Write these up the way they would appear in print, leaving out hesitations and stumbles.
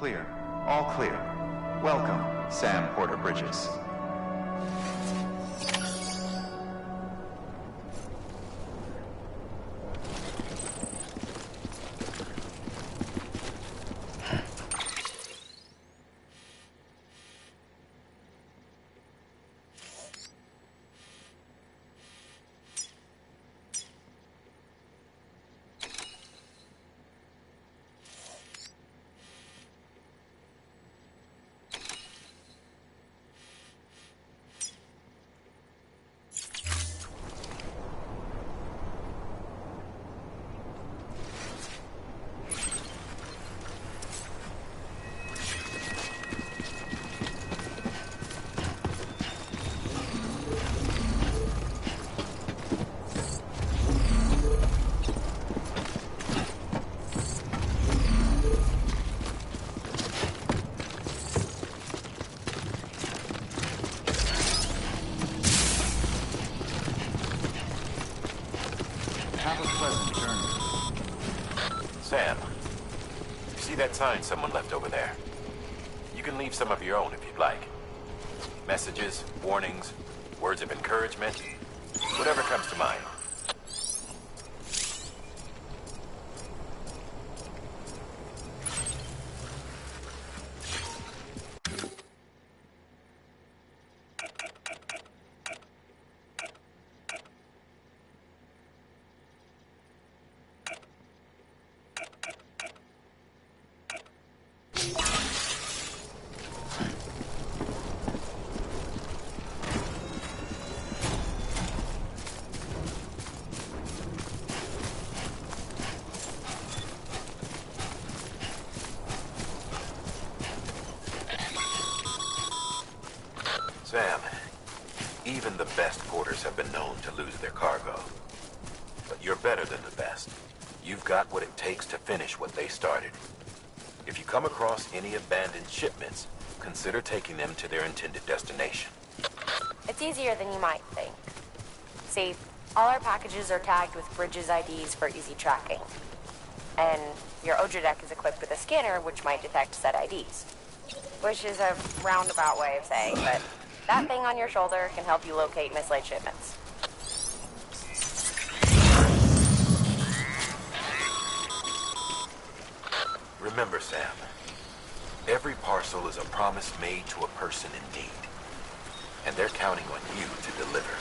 Clear. All clear. Welcome, Sam Porter Bridges. Have a pleasant journey. Sam, you see that sign someone left over there? You can leave some of your own if you'd like. Messages, warnings, words of encouragement, whatever comes to mind. Sam, even the best porters have been known to lose their cargo. But you're better than the best. You've got what it takes to finish what they started. If you come across any abandoned shipments, consider taking them to their intended destination. It's easier than you might think. See, all our packages are tagged with Bridges IDs for easy tracking. And your Odra deck is equipped with a scanner which might detect said IDs. Which is a roundabout way of saying, but that thing on your shoulder can help you locate mislaid shipments. Remember, Sam, every parcel is a promise made to a person in need. And they're counting on you to deliver.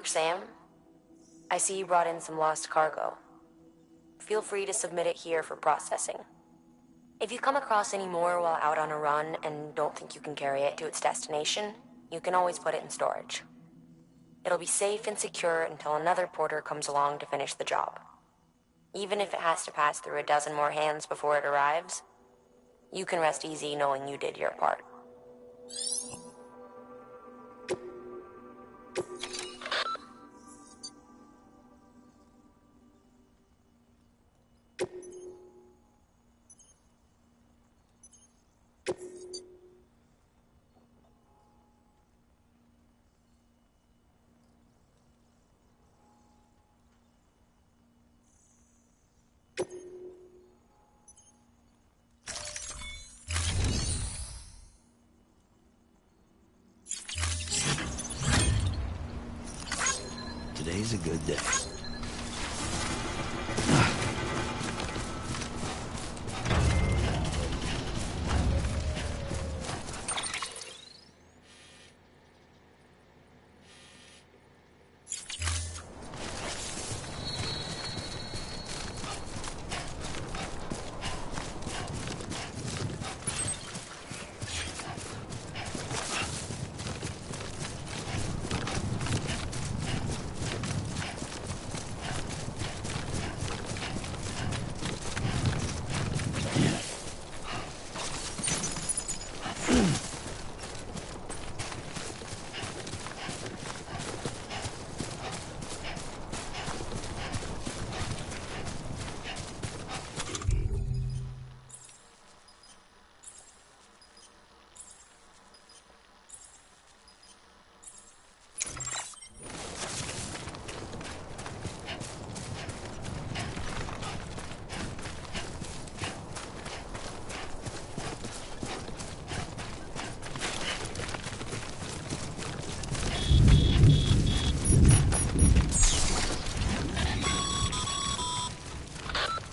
work, Sam. I see you brought in some lost cargo. Feel free to submit it here for processing. If you come across any more while out on a run and don't think you can carry it to its destination, you can always put it in storage. It'll be safe and secure until another porter comes along to finish the job. Even if it has to pass through a dozen more hands before it arrives, you can rest easy knowing you did your part. Today's a good day.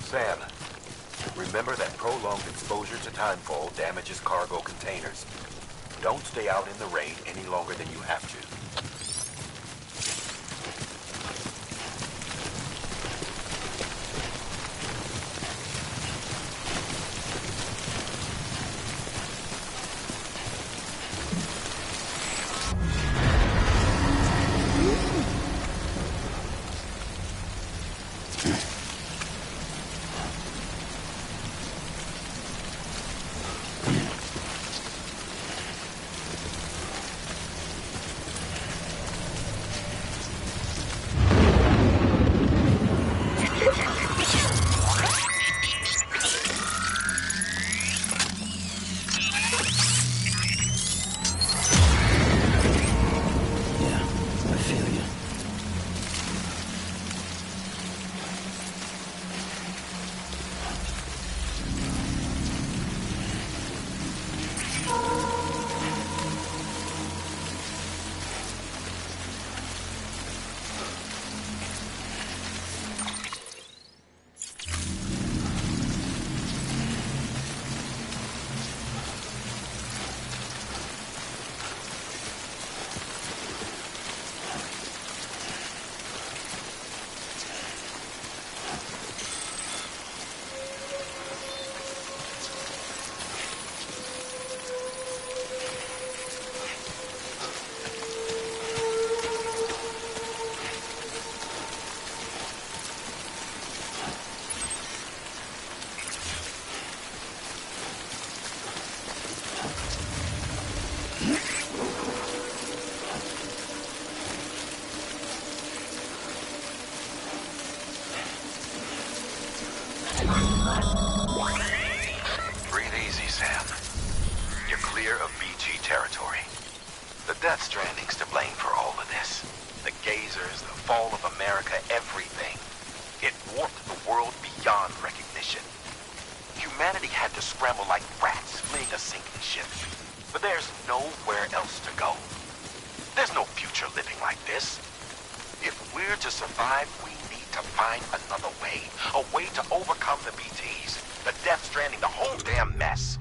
Sam, remember that prolonged exposure to timefall damages cargo containers. Don't stay out in the rain any longer than you have to. Stranding's to blame for all of this. The gazers, the fall of America, everything. It warped the world beyond recognition. Humanity had to scramble like rats fleeing a sinking ship. But there's nowhere else to go. There's no future living like this. If we're to survive, we need to find another way. A way to overcome the BTs, the Death Stranding, the whole damn mess.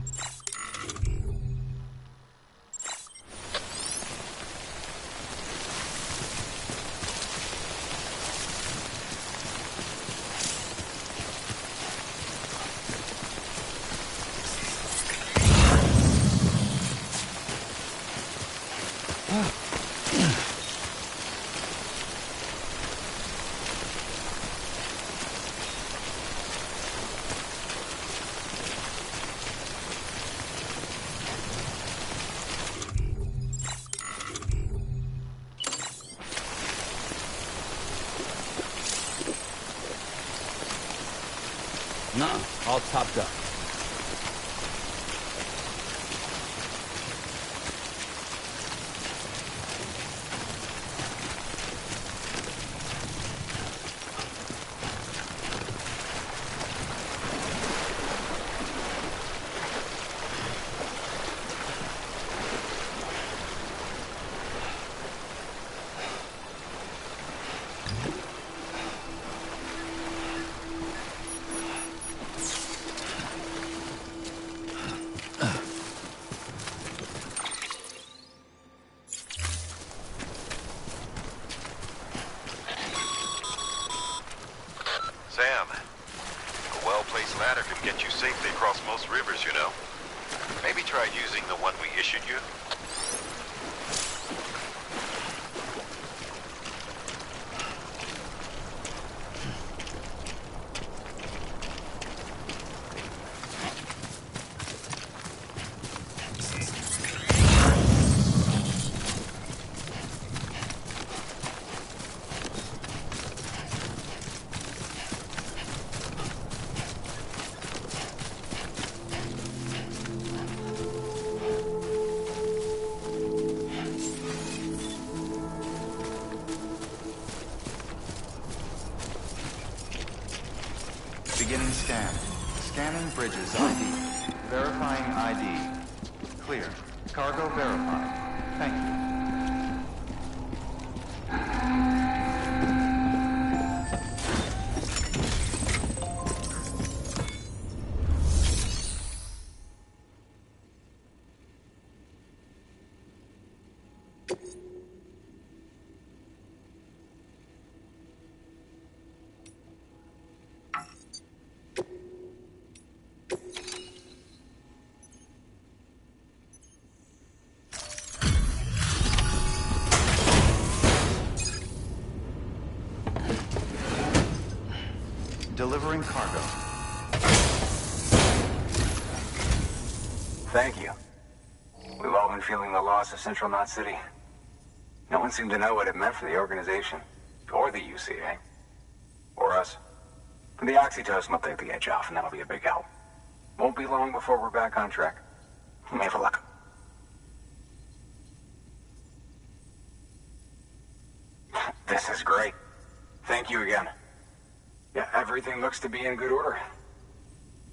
Nuh-uh, all topped up. Sam, a well-placed ladder can get you safely across most rivers, you know. Maybe try using the one we issued you. Beginning scan. Scanning bridges ID. Verifying ID. Clear. Cargo verified. Thank you. Delivering cargo. Thank you. We've all been feeling the loss of Central Knot City. No one seemed to know what it meant for the organization, or the UCA, or us. The oxytocin will take the edge off, and that'll be a big help. Won't be long before we're back on track. May have luck. This is great. Thank you again. Yeah, everything looks to be in good order.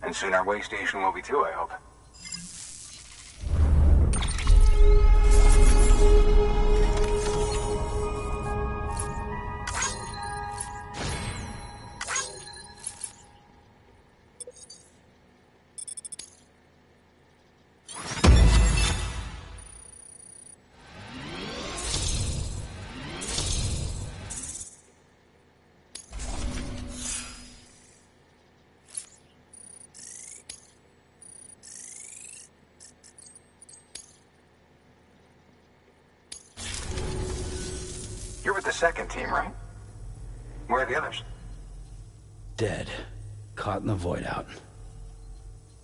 And soon our way station will be too, I hope. You're with the second team, right? Where are the others? Dead. Caught in the void out.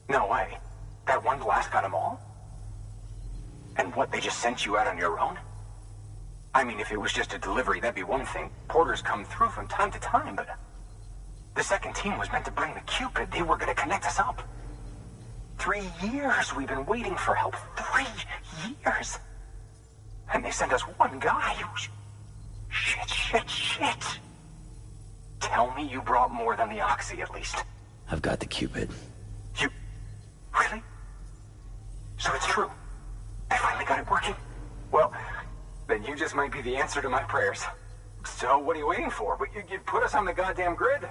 No way. That one blast got them all? And what, they just sent you out on your own? I mean, if it was just a delivery, that'd be one thing. Porters come through from time to time, but... The second team was meant to bring the Cupid. They were gonna connect us up. 3 years we've been waiting for help. 3 years! And they sent us one guy who's... Shit. Tell me you brought more than the Oxy, at least. I've got the Cupid. You... Really? So it's true. They finally got it working. Well, then you just might be the answer to my prayers. So what are you waiting for? But you put us on the goddamn grid.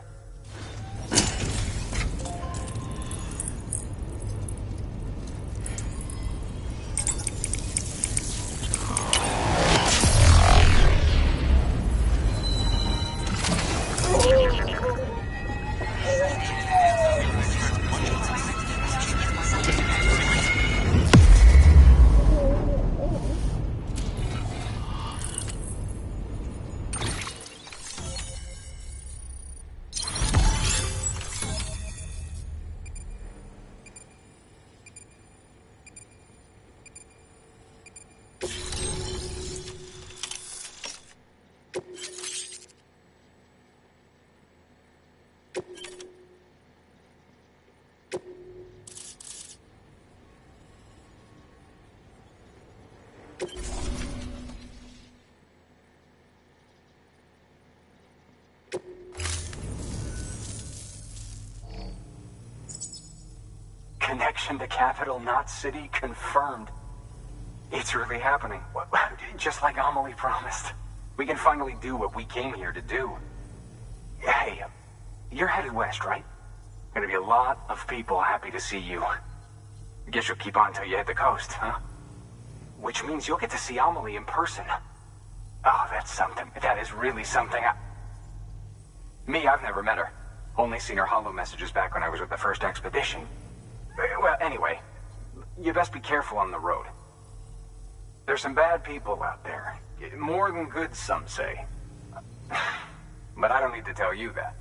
Connection to capital, not city, confirmed. It's really happening. Just like Amelie promised. We can finally do what we came here to do. Hey, you're headed west, right? Gonna be a lot of people happy to see you. Guess you'll keep on till you hit the coast, huh? Which means you'll get to see Amelie in person. Oh, that's something. That is really something. Me, I've never met her. Only seen her holo messages back when I was with the first expedition. Well, anyway, you best be careful on the road. There's some bad people out there. More than good, some say. But I don't need to tell you that.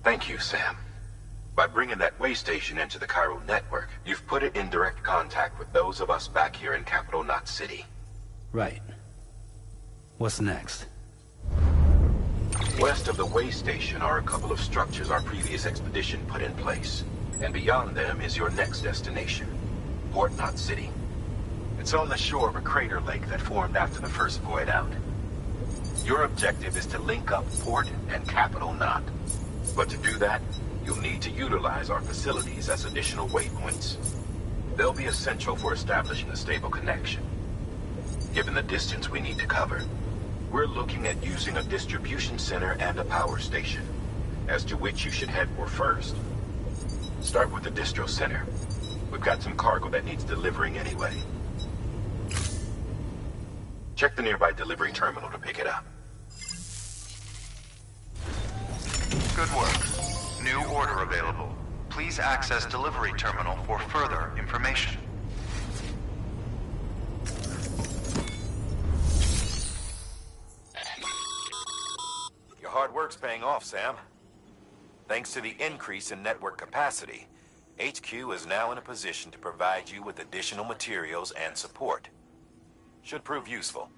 Thank you, Sam. By bringing that way station into the Cairo network, you've put it in direct contact with those of us back here in Capital Knot City. Right. What's next? West of the way station are a couple of structures our previous expedition put in place. And beyond them is your next destination, Port Knot City. It's on the shore of a crater lake that formed after the first void out. Your objective is to link up Port and Capital Knot. But to do that, you'll need to utilize our facilities as additional waypoints. They'll be essential for establishing a stable connection. Given the distance we need to cover, we're looking at using a distribution center and a power station, as to which you should head for first. Start with the distro center. We've got some cargo that needs delivering anyway. Check the nearby delivery terminal to pick it up. Good work. New order available. Please access delivery terminal for further information. Your hard work's paying off, Sam. Thanks to the increase in network capacity, HQ is now in a position to provide you with additional materials and support. Should prove useful.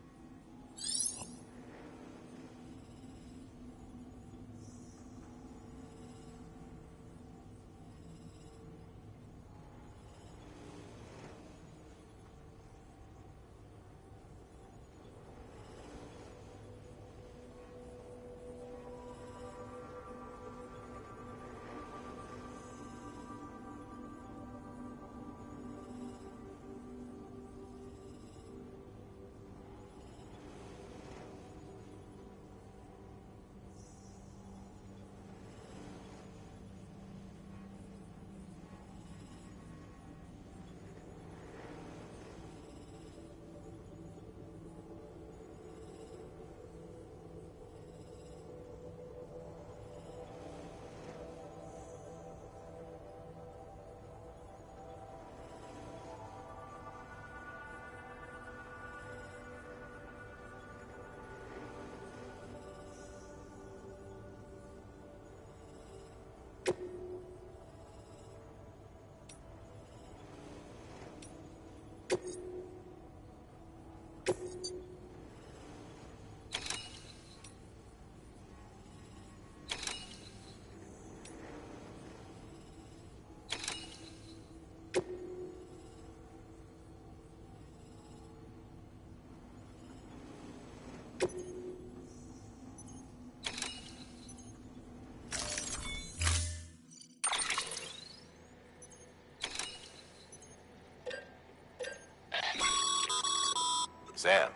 Sam,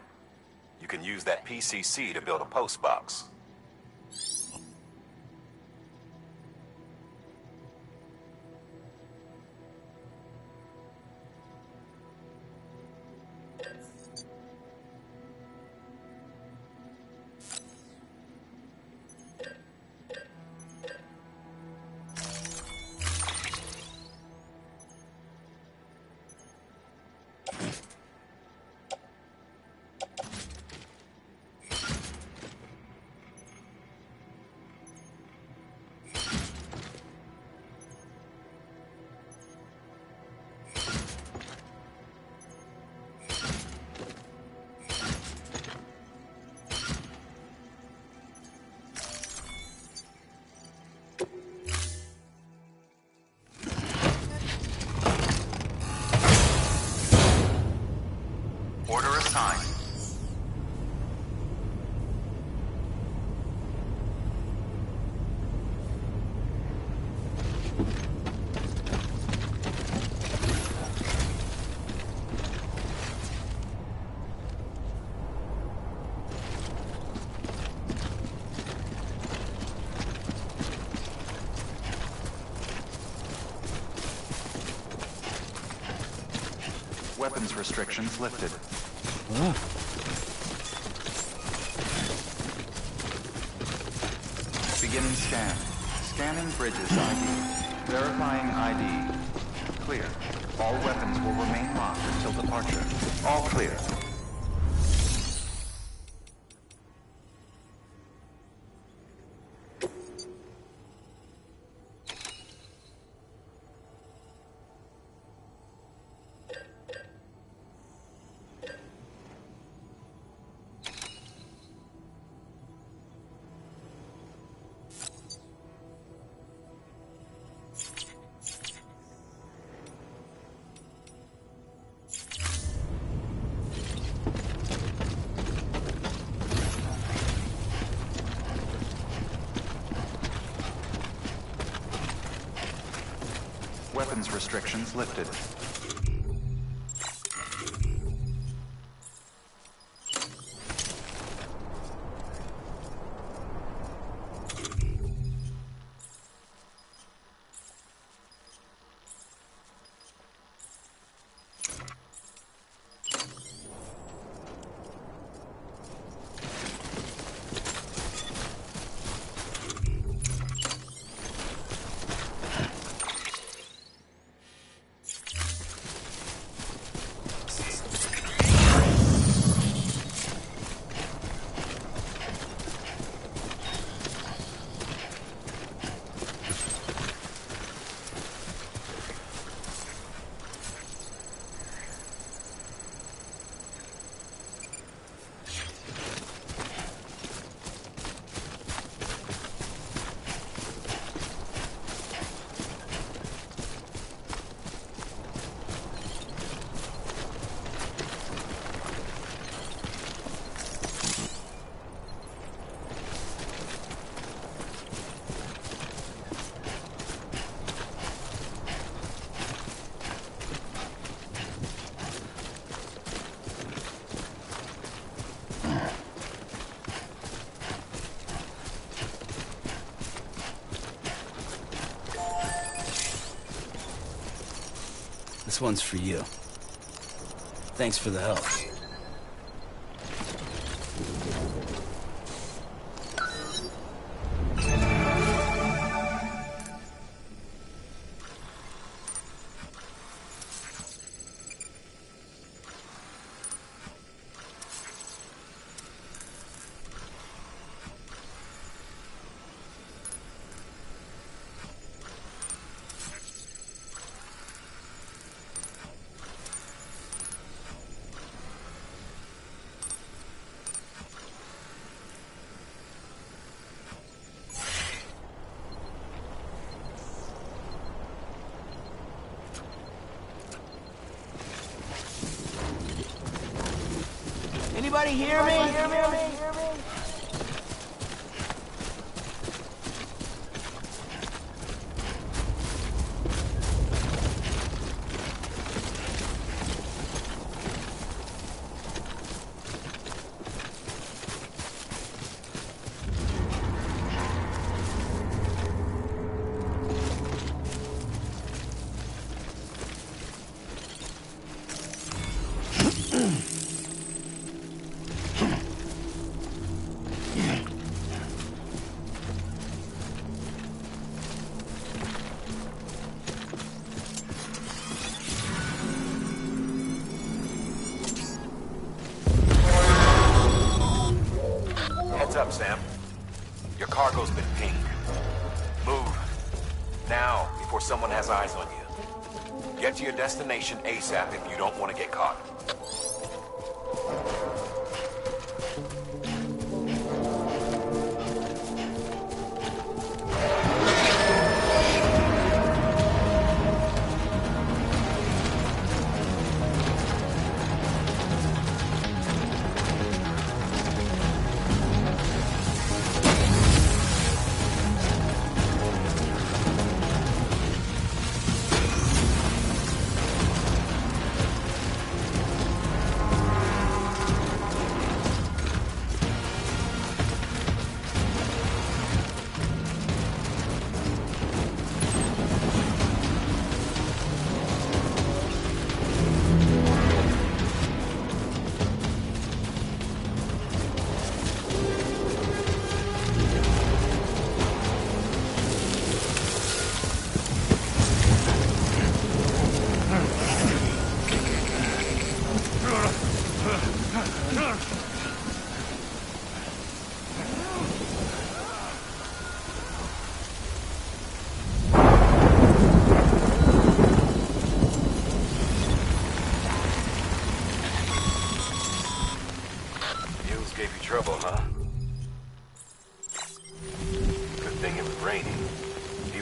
you can use that PCC to build a post box. Weapons restrictions lifted. Huh? Beginning scan. Scanning bridges ID. Verifying ID. Clear. All weapons will remain locked until departure. All clear. Weapons restrictions lifted. This one's for you. Thanks for the help. Anybody hear me? Heads up, Sam. Your cargo's been pinged. Move. Now, before someone has eyes on you. Get to your destination ASAP if you don't want to get caught.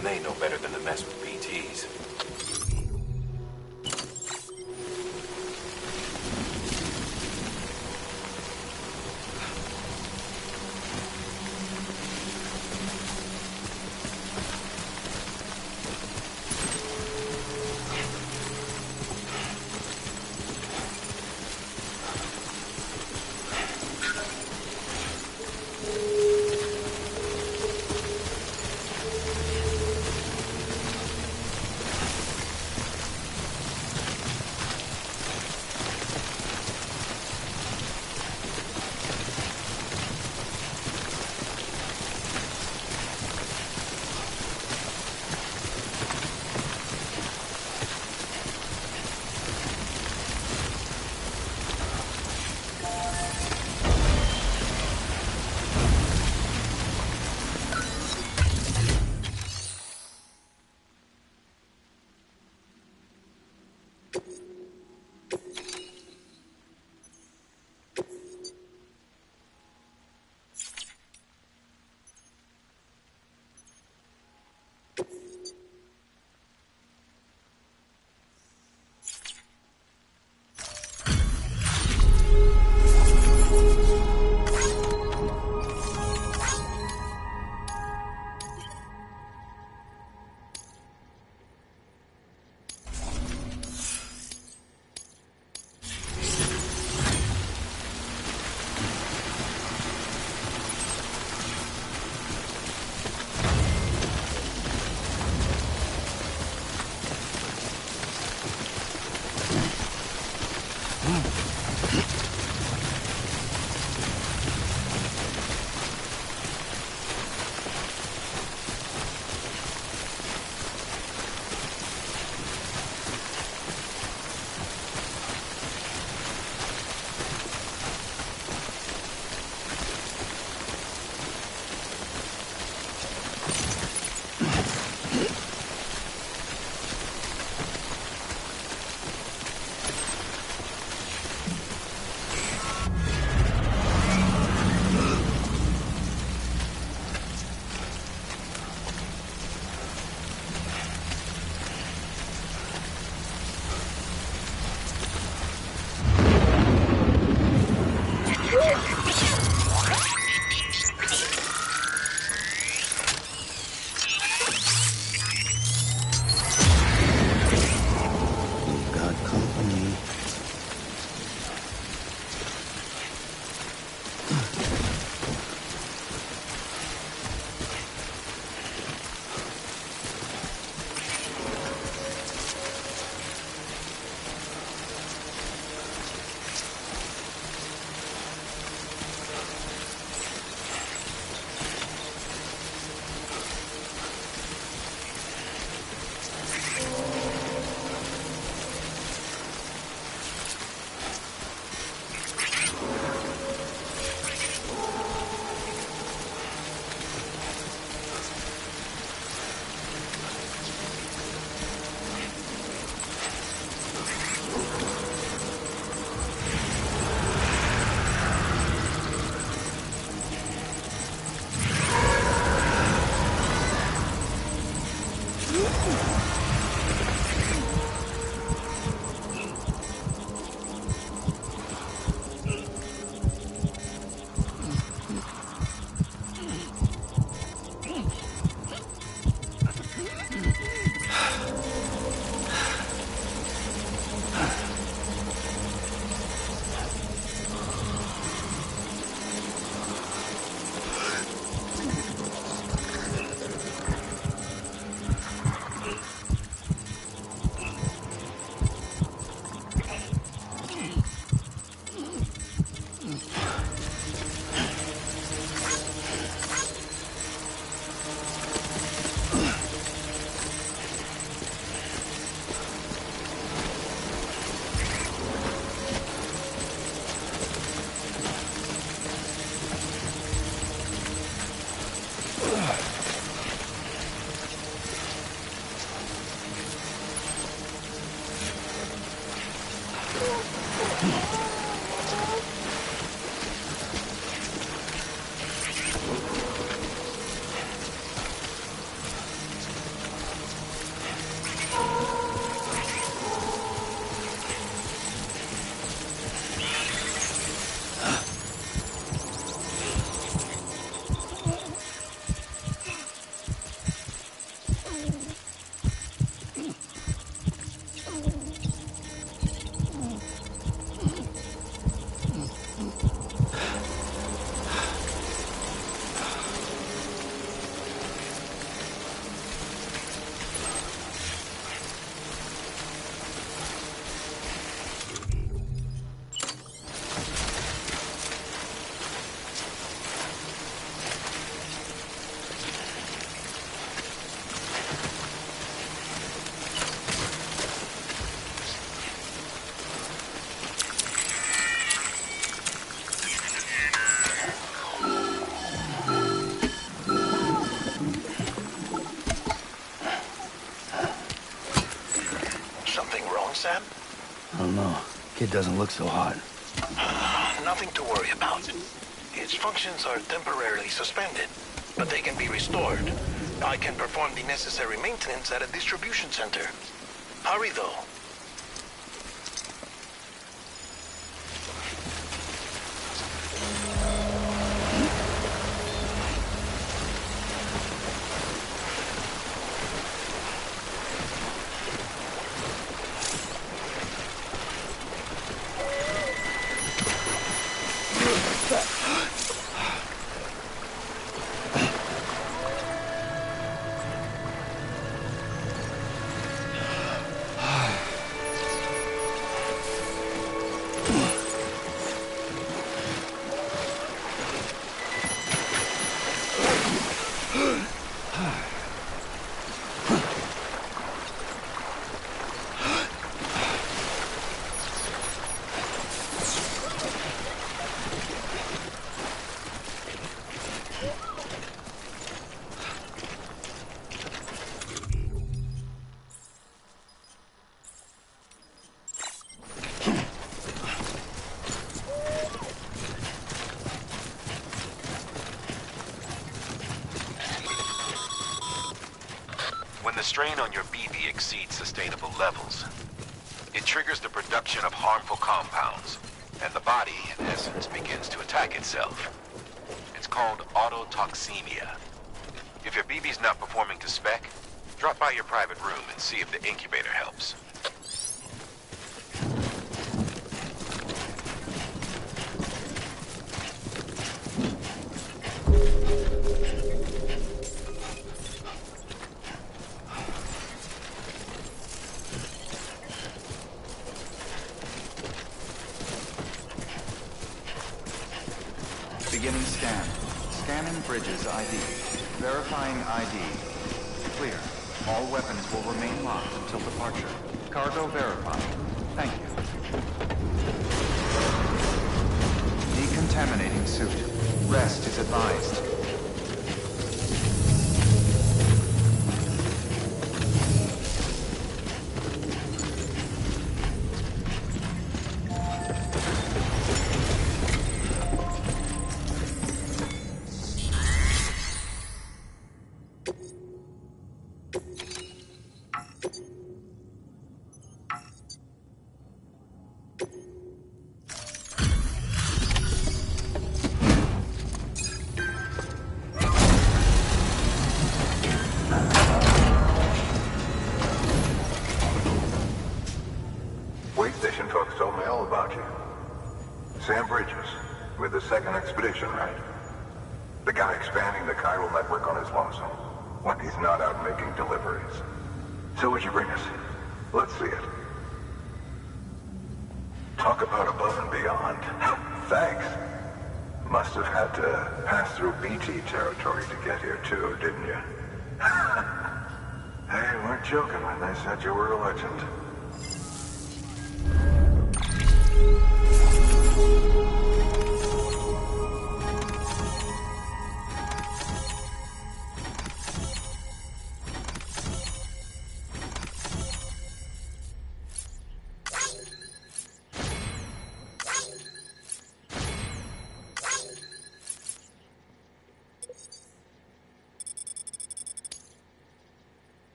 Even they know better than to mess with BTs. don't know. Kid doesn't look so hot. Nothing to worry about. His functions are temporarily suspended, but they can be restored. I can perform the necessary maintenance at a distribution center. Hurry, though. When the strain on your BB exceeds sustainable levels, it triggers the production of harmful compounds, and the body, in essence, begins to attack itself. It's called autotoxemia. If your BB's not performing to spec, drop by your private room and see if the incubator helps. Beginning scan. Scanning bridges ID. Verifying ID. Clear. All weapons will remain locked until departure. Cargo verified. Thank you. Decontaminating suit. Rest is advised. With the second expedition, right? The guy expanding the chiral network on his lonesome, when he's not out making deliveries. So what'd you bring us? Let's see it. Talk about above and beyond. Thanks. Must have had to pass through BT territory to get here too, didn't you? They weren't joking when they said you were a legend.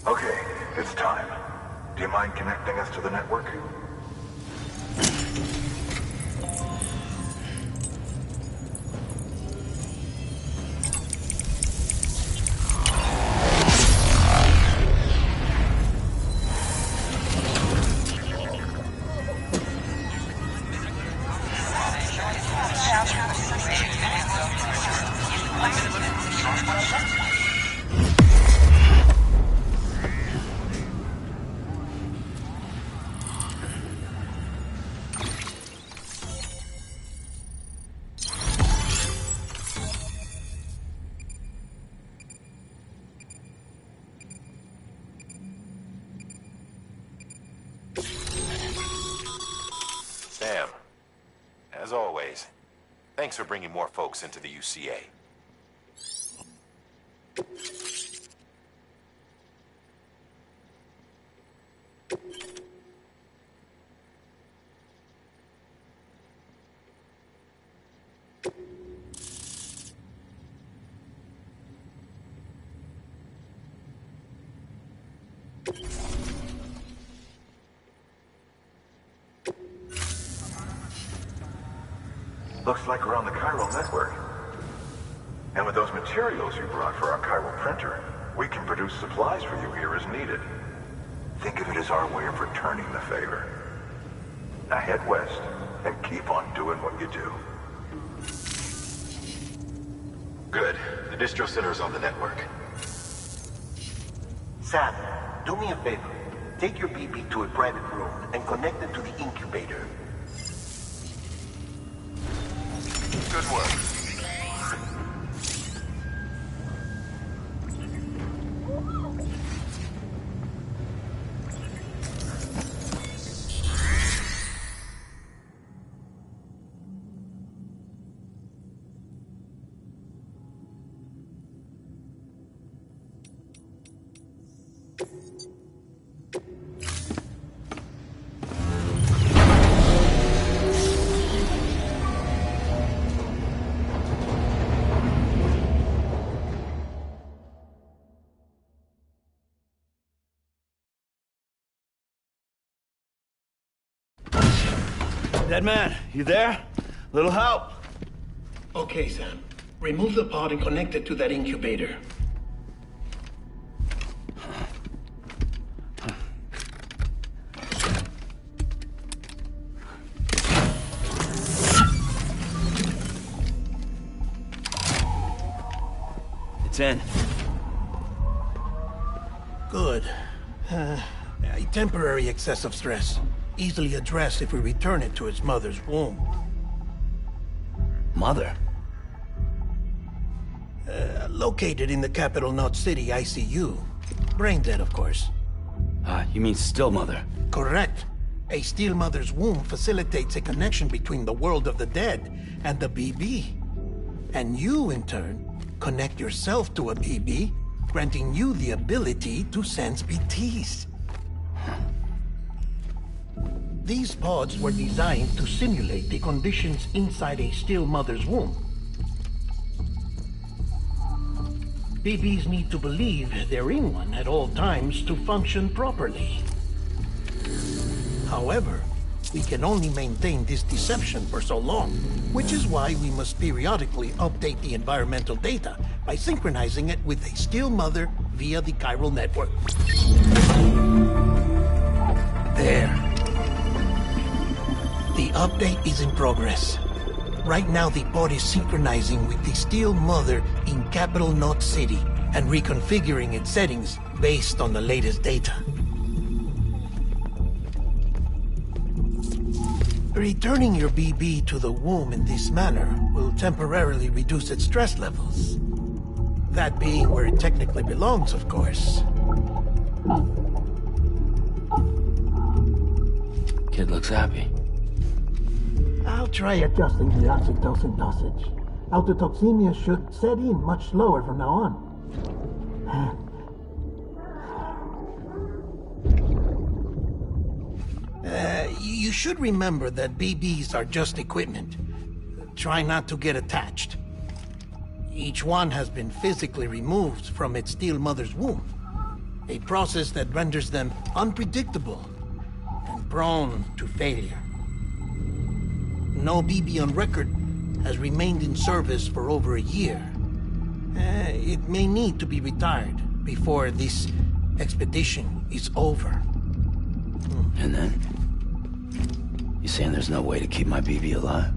Okay, it's time. Do you mind connecting us to the network? Thanks for bringing more folks into the UCA. Looks like we're on the chiral network. And with those materials you brought for our chiral printer, we can produce supplies for you here as needed. Think of it as our way of returning the favor. Now head west and keep on doing what you do. Good. The distro center is on the network. Sam, do me a favor. Take your BB to a private room and connect it to the incubator. Good work. Dead man, you there? Little help? Okay, Sam. Remove the pod and connect it to that incubator. It's in. Good. A temporary excess of stress. Easily addressed if we return it to its mother's womb. Mother? Located in the capital Knot City ICU. Brain dead, of course. You mean still mother? Correct. A steel mother's womb facilitates a connection between the world of the dead and the BB. And you, in turn, connect yourself to a BB, granting you the ability to sense BTs. These pods were designed to simulate the conditions inside a still mother's womb. BBs need to believe they're in one at all times to function properly. However, we can only maintain this deception for so long, which is why we must periodically update the environmental data by synchronizing it with a still mother via the chiral network. There. The update is in progress. Right now, the pod is synchronizing with the Steel Mother in Capital Knot City and reconfiguring its settings based on the latest data. Returning your BB to the womb in this manner will temporarily reduce its stress levels. That being where it technically belongs, of course. Kid looks happy. I'll try adjusting the oxytocin dosage. Autotoxemia should set in much slower from now on. You should remember that BBs are just equipment. Try not to get attached. Each one has been physically removed from its steel mother's womb. A process that renders them unpredictable and prone to failure. No BB on record has remained in service for over a year. It may need to be retired before this expedition is over. And then? You saying there's no way to keep my BB alive?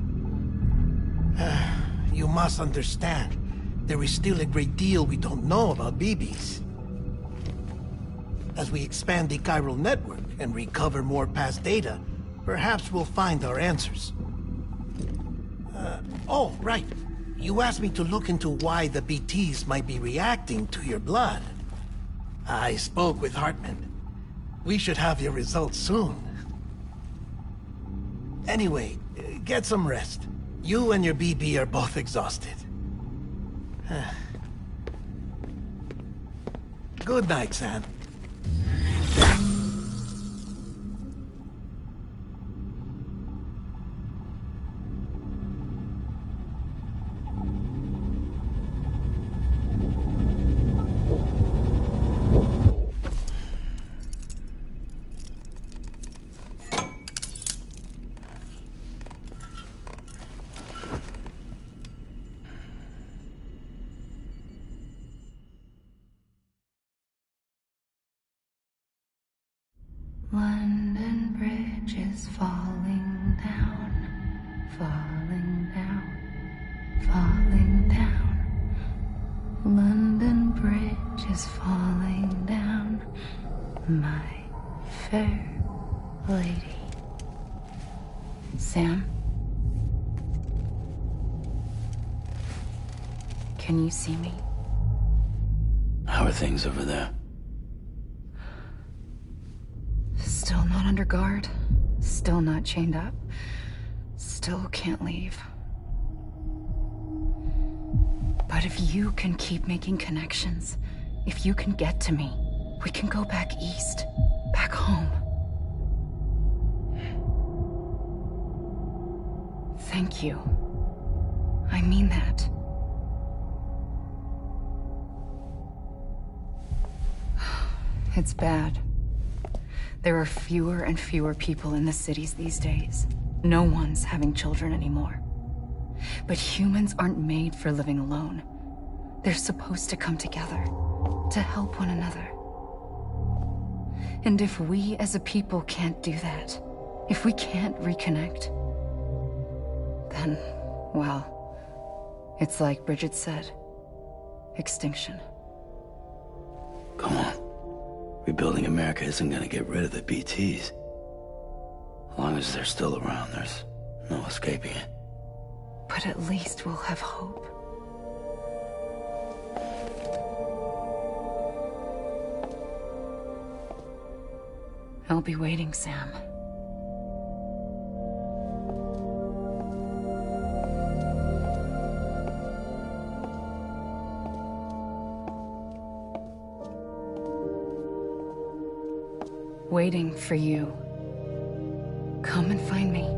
You must understand, there is still a great deal we don't know about BBs. As we expand the chiral network and recover more past data, perhaps we'll find our answers. Oh, right. You asked me to look into why the BTs might be reacting to your blood. I spoke with Hartman. We should have your results soon. Anyway, get some rest. You and your BB are both exhausted. Good night, Sam. London Bridge is falling down, falling down, falling down. London Bridge is falling down, my fair lady. Sam? Can you see me? How are things over there? Still not under guard. Still not chained up. Still can't leave. But if you can keep making connections, if you can get to me, we can go back east. Back home. Thank you. I mean that. It's bad. There are fewer and fewer people in the cities these days. No one's having children anymore. But humans aren't made for living alone. They're supposed to come together, to help one another. And if we as a people can't do that, if we can't reconnect, then, well, it's like Bridget said, extinction. Come on. Rebuilding America isn't gonna get rid of the BTs. As long as they're still around, there's no escaping it. But at least we'll have hope. I'll be waiting, Sam. Waiting for you. Come and find me.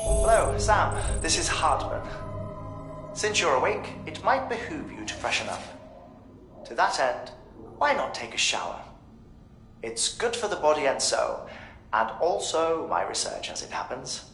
Hello, Sam. This is Hartman. Since you're awake, it might behoove you to freshen up. To that end, why not take a shower? It's good for the body and soul, and also my research as it happens.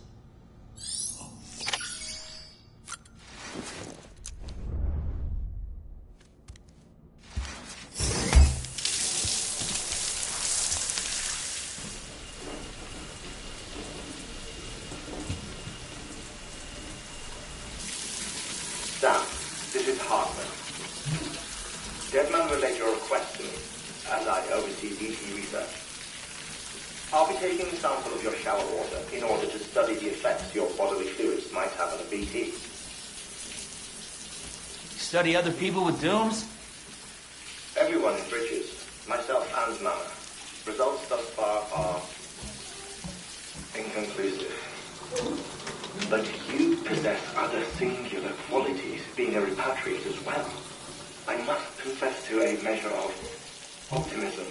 Sam, this is Hartman. Deadman relayed your request to me, as I oversee BT research. I'll be taking a sample of your shower water in order to study the effects your bodily fluids might have on a BT. Study other people with dooms? Everyone in Bridges, myself and Mama. Results thus far are inconclusive. But you possess other singular qualities, being a repatriate as well. I must confess to a measure of optimism.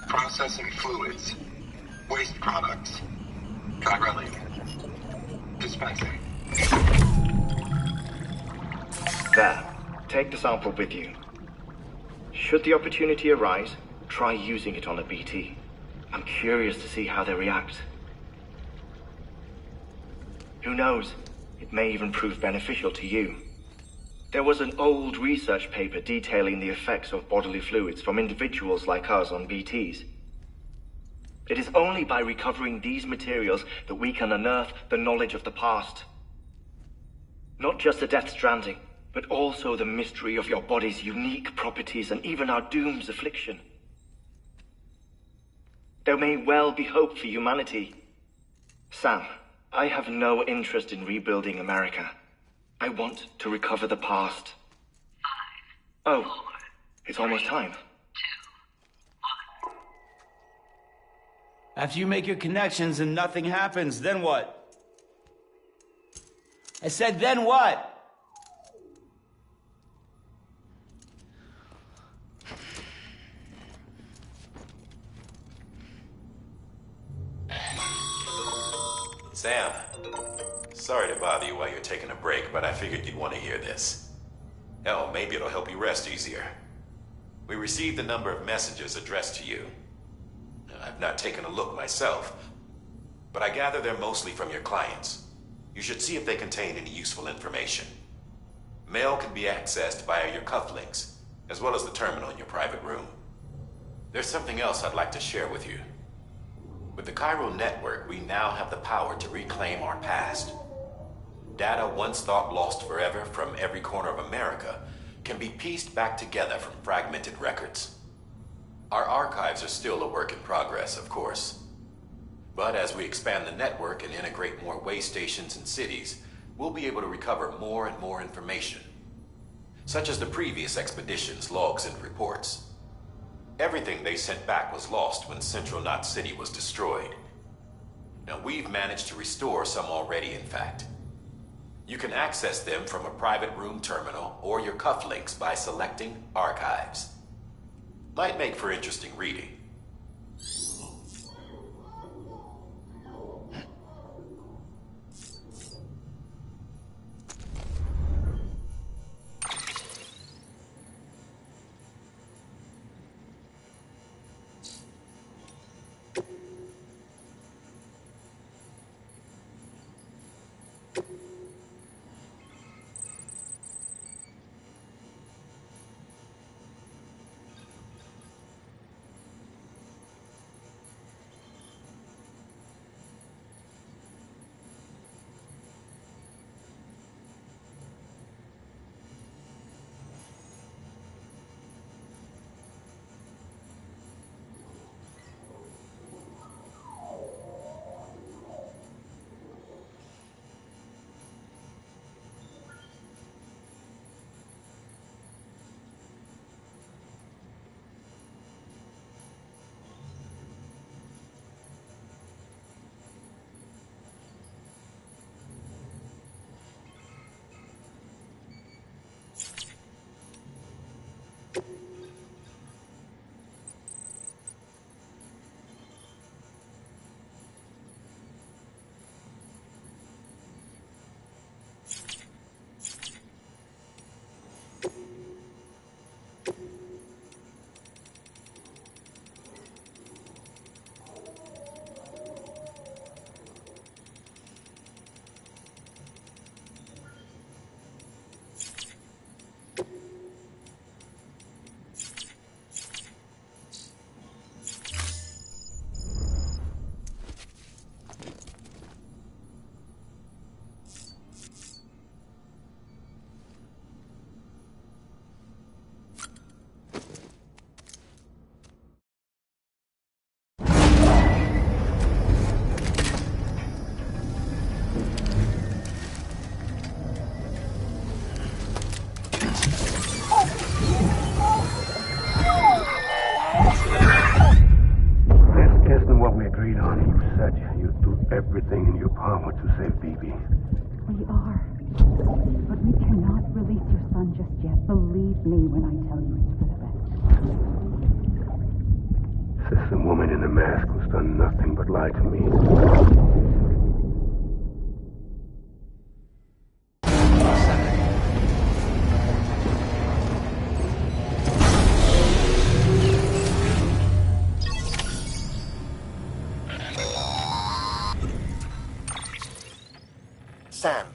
Processing fluids. Waste products. Chiralic. Dispensing. There. Take the sample with you. Should the opportunity arise, try using it on a BT. I'm curious to see how they react. Who knows? It may even prove beneficial to you. There was an old research paper detailing the effects of bodily fluids from individuals like us on BTs. It is only by recovering these materials that we can unearth the knowledge of the past. Not just the Death Stranding, but also the mystery of your body's unique properties and even our doom's affliction. There may well be hope for humanity. Sam, I have no interest in rebuilding America. I want to recover the past. 5, 4, oh, it's almost time. 2, 1. After you make your connections and nothing happens, then what? I said, then what? Sam, sorry to bother you while you're taking a break, but I figured you'd want to hear this. Hell, maybe it'll help you rest easier. We received a number of messages addressed to you. I've not taken a look myself, but I gather they're mostly from your clients. You should see if they contain any useful information. Mail can be accessed via your cufflinks, as well as the terminal in your private room. There's something else I'd like to share with you. With the Chiral network, we now have the power to reclaim our past. Data once thought lost forever from every corner of America can be pieced back together from fragmented records. Our archives are still a work in progress, of course. But as we expand the network and integrate more way stations and cities, we'll be able to recover more and more information, such as the previous expedition's logs and reports. Everything they sent back was lost when Central Knot City was destroyed. Now, we've managed to restore some already, in fact. You can access them from a private room terminal or your cufflinks by selecting Archives. Might make for interesting reading. Everything in your power to save BB. We are. But we cannot release your son just yet. Believe me when I tell you it's for the best. Says the woman in the mask who's done nothing but lie to me. Sam,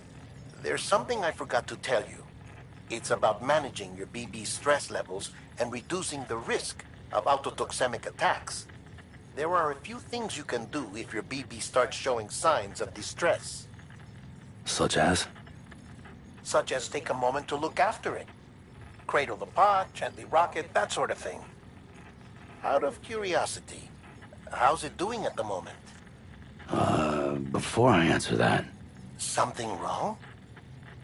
there's something I forgot to tell you. It's about managing your BB stress levels and reducing the risk of autotoxemic attacks. There are a few things you can do if your BB starts showing signs of distress. Such as? Such as take a moment to look after it. Cradle the pot, gently rock it, that sort of thing. Out of curiosity, how's it doing at the moment? Before I answer that, Something wrong?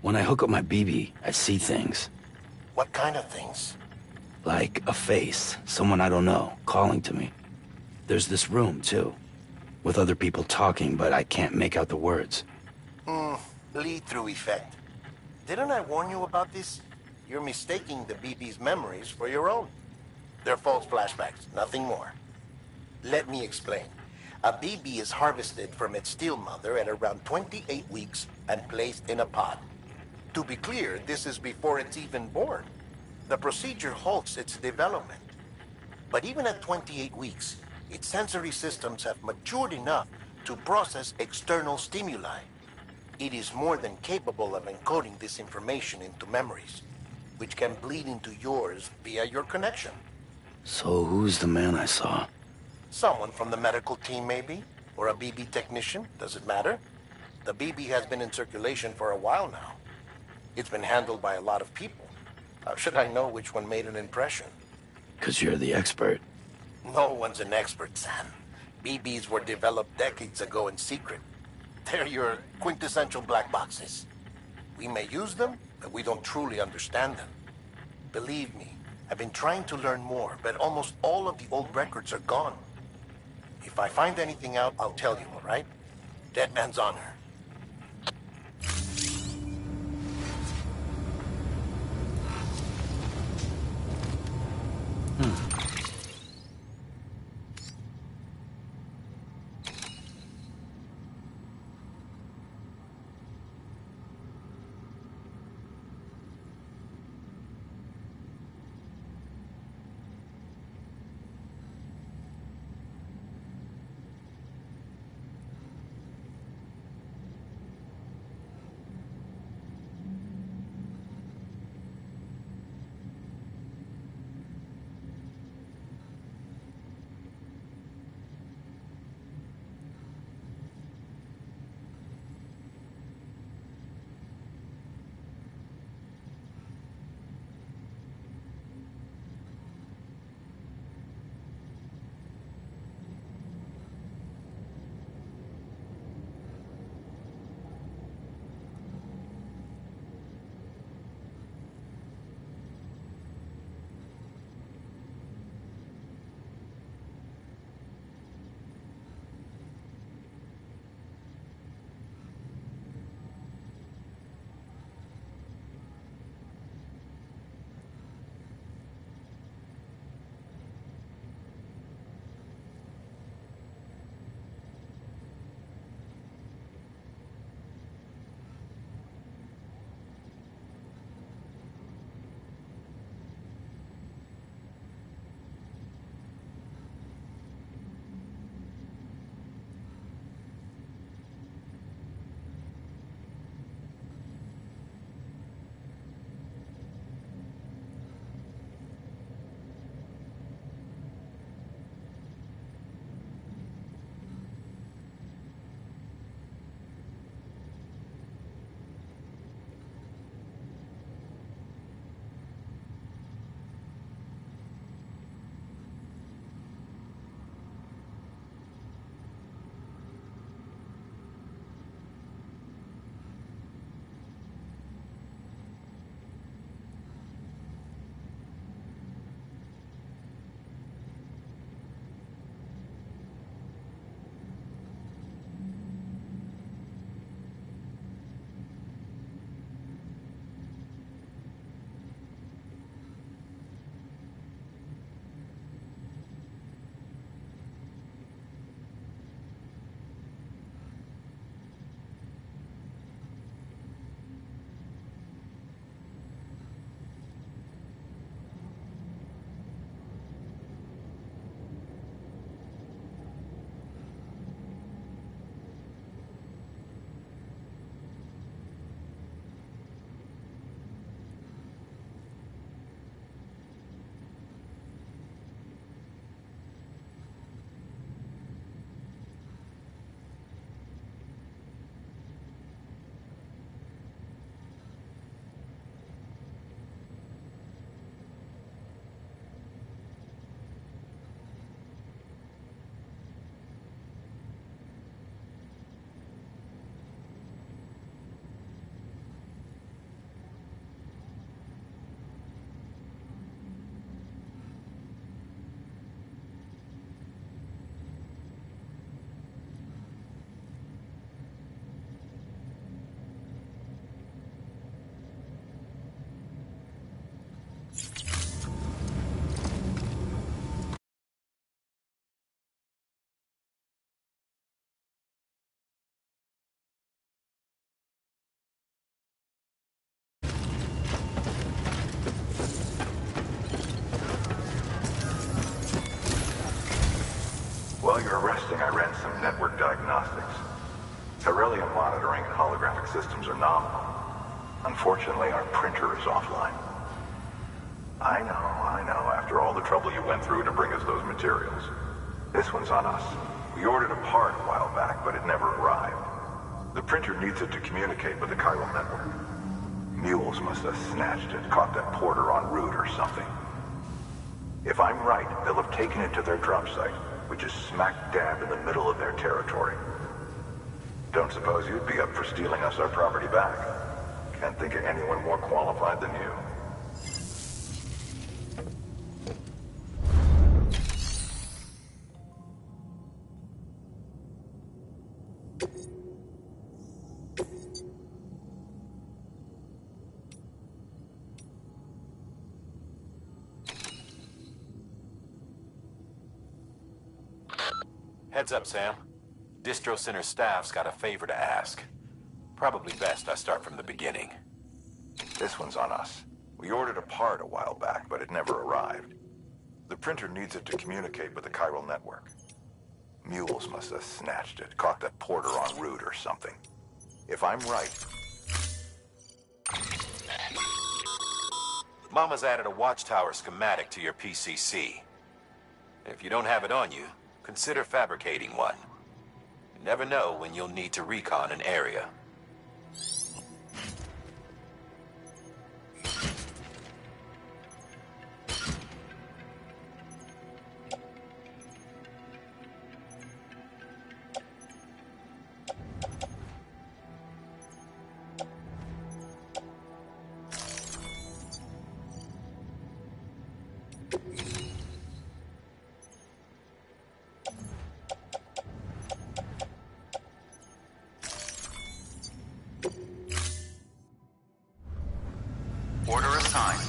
when I hook up my BB, I see things. What kind of things? Like a face, someone I don't know, calling to me. There's this room, too, with other people talking, but I can't make out the words. Lead-through effect. Didn't I warn you about this? You're mistaking the BB's memories for your own. They're false flashbacks, nothing more. Let me explain. A BB is harvested from its steel mother at around 28 weeks and placed in a pod. To be clear, this is before it's even born. The procedure halts its development. But even at 28 weeks, its sensory systems have matured enough to process external stimuli. It is more than capable of encoding this information into memories, which can bleed into yours via your connection. So who's the man I saw? Someone from the medical team, maybe? Or a BB technician? Does it matter? The BB has been in circulation for a while now. It's been handled by a lot of people. How should I know which one made an impression? 'Cause you're the expert. No one's an expert, Sam. BBs were developed decades ago in secret. They're your quintessential black boxes. We may use them, but we don't truly understand them. Believe me, I've been trying to learn more, but almost all of the old records are gone. If I find anything out, I'll tell you, all right? Dead man's honor. While you were resting, I ran some network diagnostics. Beryllium monitoring and holographic systems are nominal. Unfortunately, our printer is offline. I know, after all the trouble you went through to bring us those materials. This one's on us. We ordered a part a while back, but it never arrived. The printer needs it to communicate with the chiral network. Mules must have snatched it, caught that porter en route or something. If I'm right, they'll have taken it to their drop site, which is smack dab in the middle of their territory. Don't suppose you'd be up for stealing us our property back? Can't think of anyone more qualified than you. Heads up, Sam. Distro Center staff's got a favor to ask. Probably best I start from the beginning. This one's on us. We ordered a part a while back, but it never arrived. The printer needs it to communicate with the chiral network. Mules must have snatched it, caught that porter en route or something. If I'm right... Mama's added a watchtower schematic to your PCC. If you don't have it on you, consider fabricating one. You never know when you'll need to recon an area. Order assigned.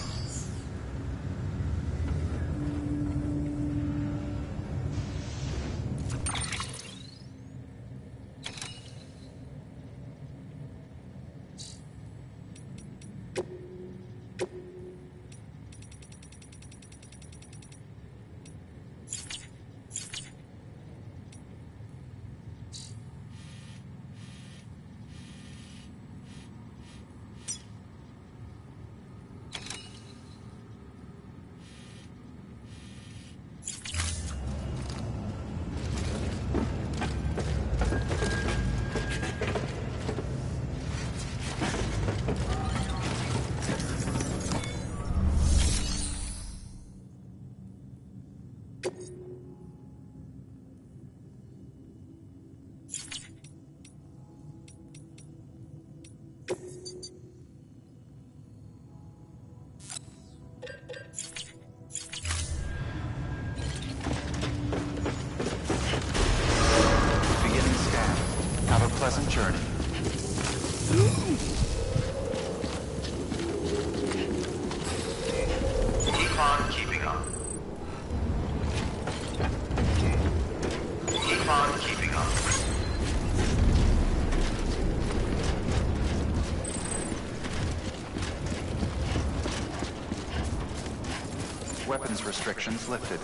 Pleasant journey. Keep on keeping on. Keep on keeping on. Weapons restrictions lifted.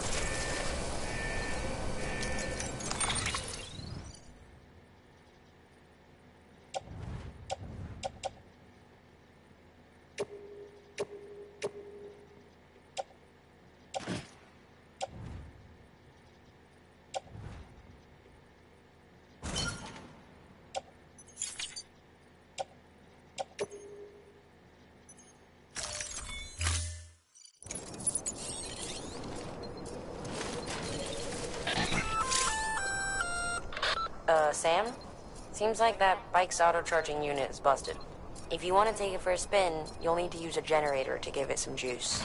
Sam? Seems like that bike's auto-charging unit is busted. If you want to take it for a spin, you'll need to use a generator to give it some juice.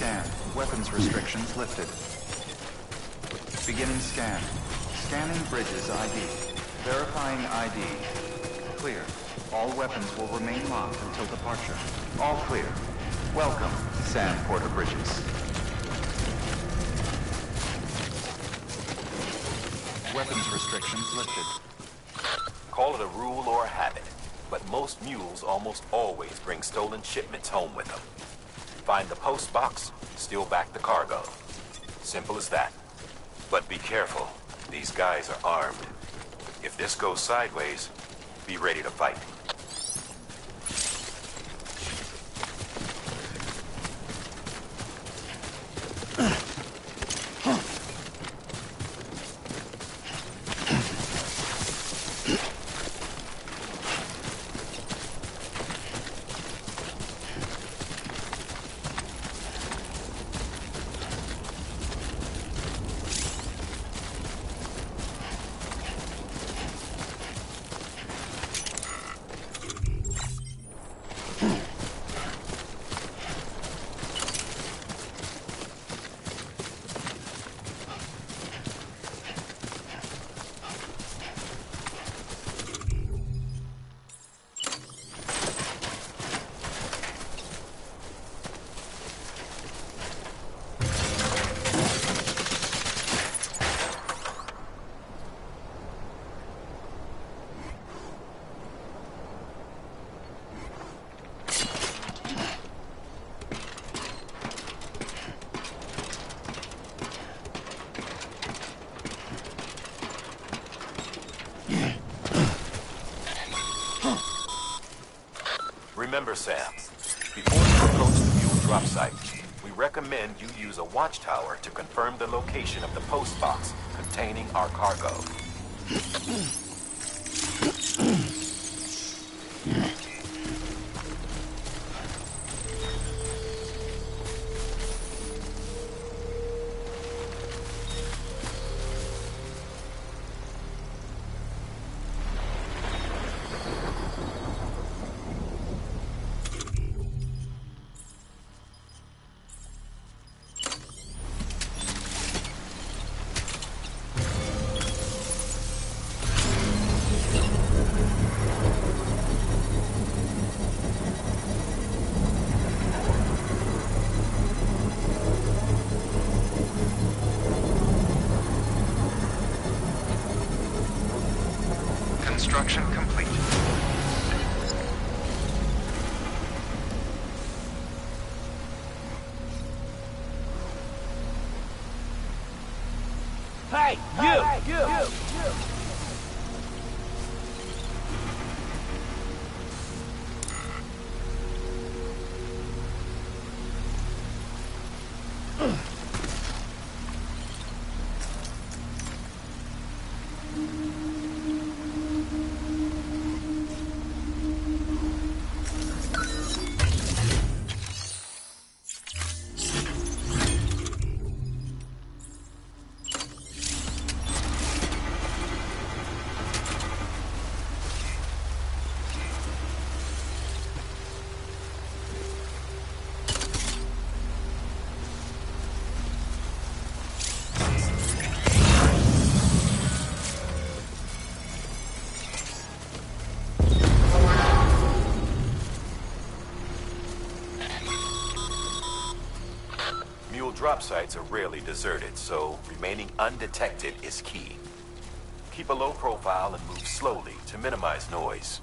scan. Weapons restrictions lifted. Beginning scan. Scanning bridges ID. Verifying ID. Clear. All weapons will remain locked until departure. All clear. Welcome, San Porter Bridges. Weapons restrictions lifted. Call it a rule or a habit, but most mules almost always bring stolen shipments home with them. Find the post box, steal back the cargo. Simple as that. But be careful. These guys are armed. If this goes sideways, be ready to fight. Remember, Sam, before you approach the mule drop site, we recommend you use a watchtower to confirm the location of the post box containing our cargo. Construction complete. Hey, you! Drop sites are rarely deserted, so remaining undetected is key. Keep a low profile and move slowly to minimize noise.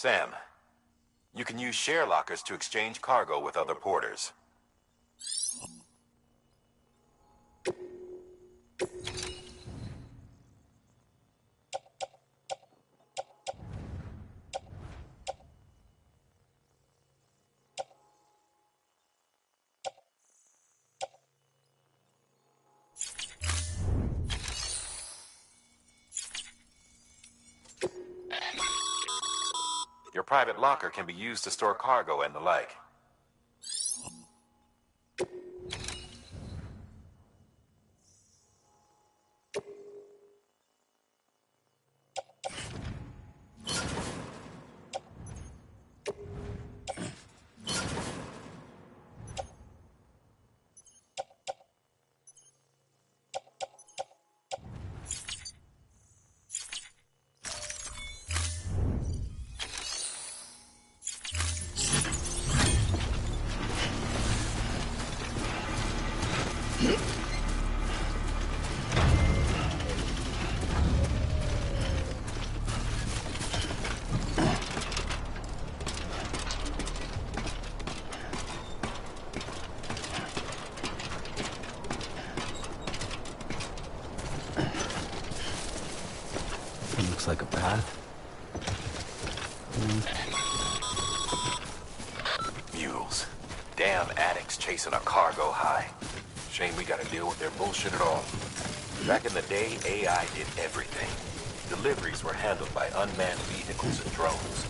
Sam, you can use share lockers to exchange cargo with other porters. Your private locker can be used to store cargo and the like. Looks like a path. Mules. Damn addicts chasing a cargo high. Shame we gotta deal with their bullshit at all. Back in the day, AI did everything. Deliveries were handled by unmanned vehicles and drones.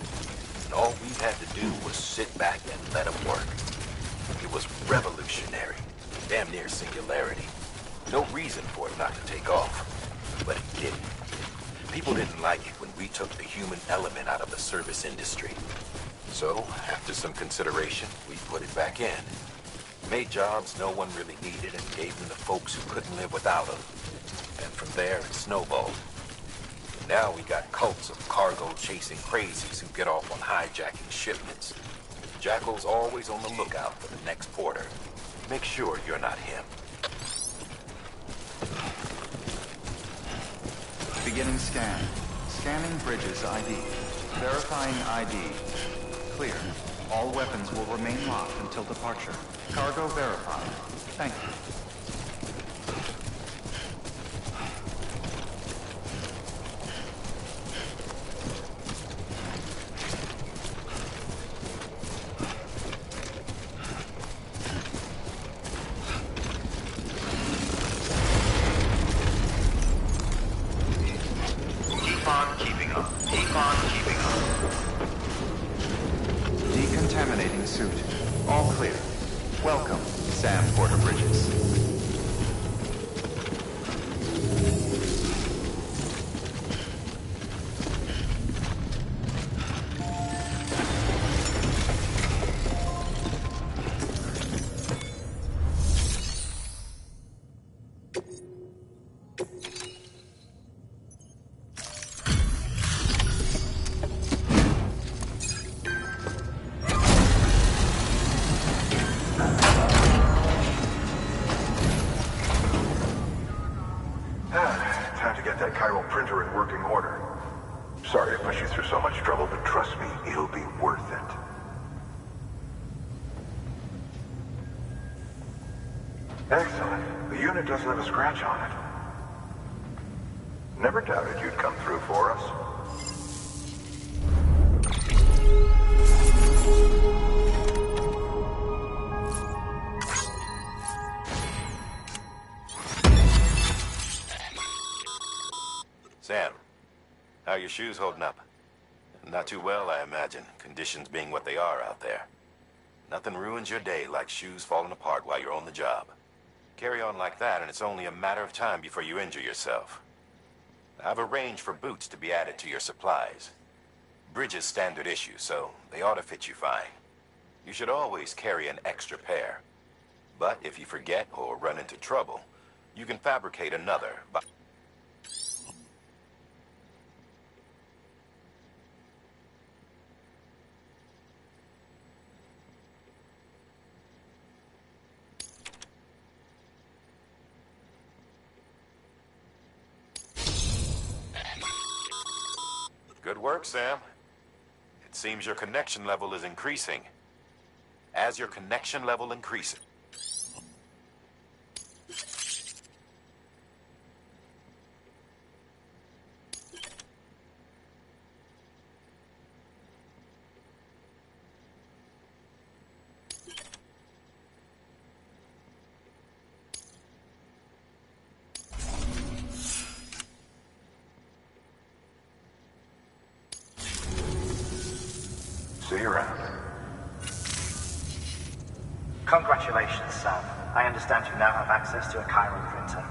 and all we had to do was sit back and let them work. It was revolutionary, damn near singularity. No reason for it not to take off, but it didn't. People didn't like it when we took the human element out of the service industry. So, after some consideration, we put it back in. Made jobs no one really needed and gave them to folks who couldn't live without them. And from there, it snowballed. Now we got cults of cargo-chasing crazies who get off on hijacking shipments. Jackal's always on the lookout for the next porter. Make sure you're not him. Beginning scan. Scanning Bridges ID. Verifying ID. Clear. All weapons will remain locked until departure. Cargo verified. Thank you. Keep on keeping up. Keep on keeping up. Decontaminating suit. All clear. Welcome, Sam Porter Bridges. Time to get that chiral printer in working order. Sorry to push you through so much trouble, but trust me, it'll be worth it. Excellent. The unit doesn't have a scratch on it. Never doubted you'd come through for us. Sam, how are your shoes holding up? Not too well, I imagine, conditions being what they are out there. Nothing ruins your day like shoes falling apart while you're on the job. Carry on like that, and it's only a matter of time before you injure yourself. I've arranged for boots to be added to your supplies. Bridges standard issue, so they ought to fit you fine. You should always carry an extra pair. But if you forget or run into trouble, you can fabricate another by... Good work, Sam. It seems your connection level is increasing. As your connection level increases... See you around. Congratulations, Sam. I understand you now have access to a chiral printer.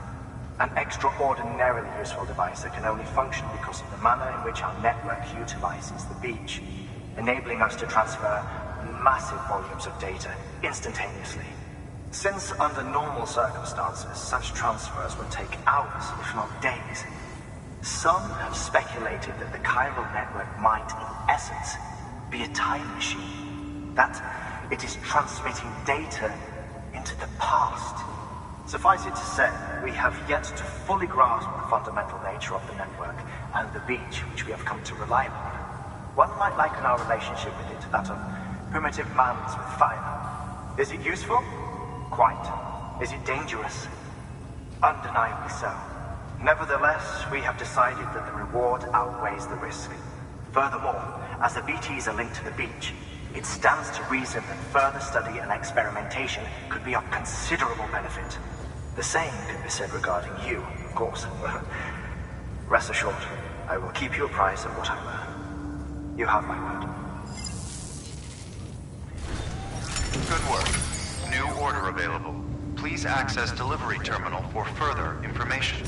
An extraordinarily useful device that can only function because of the manner in which our network utilizes the beach, enabling us to transfer massive volumes of data instantaneously. Since under normal circumstances, such transfers would take hours, if not days, some have speculated that the chiral network might, in essence, be a time machine. That it is transmitting data into the past. Suffice it to say, we have yet to fully grasp the fundamental nature of the network and the beach which we have come to rely upon. One might liken our relationship with it to that of primitive mans with fire. Is it useful? Quite. Is it dangerous? Undeniably so. Nevertheless, we have decided that the reward outweighs the risk. Furthermore, as the BTs are linked to the beach, it stands to reason that further study and experimentation could be of considerable benefit. The same can be said regarding you, of course. Rest assured, I will keep you apprised of what I learn. You have my word. Good work. New order available. Please access delivery terminal for further information.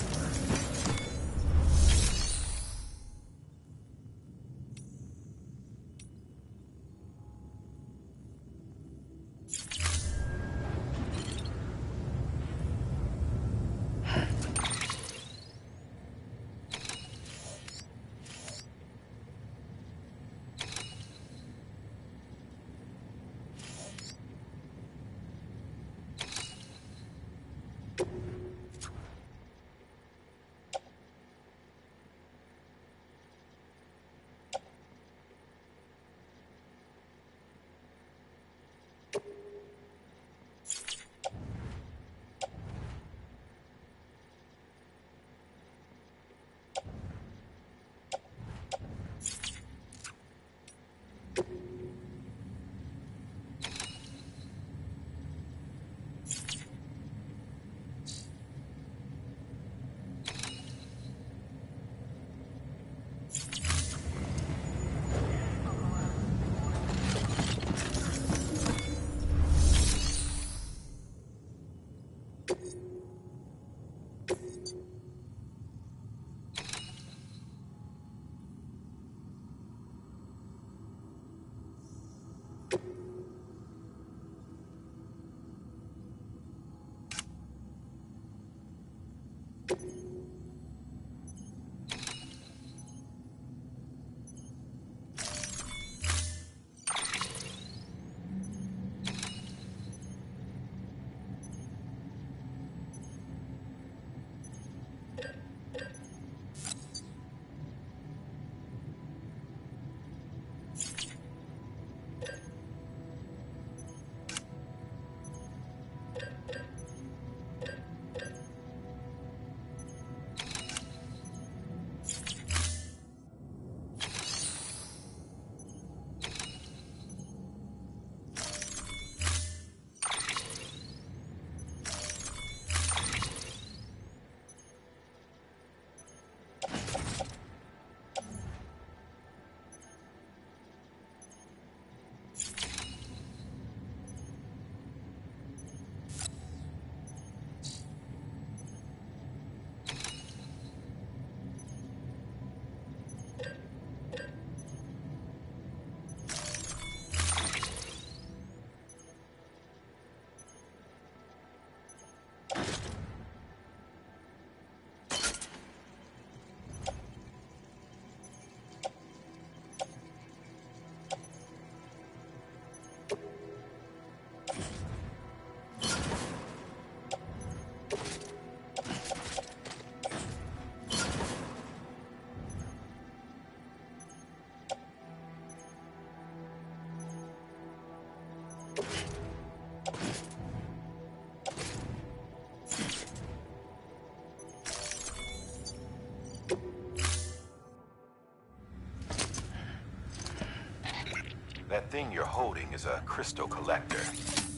That thing you're holding is a crystal collector.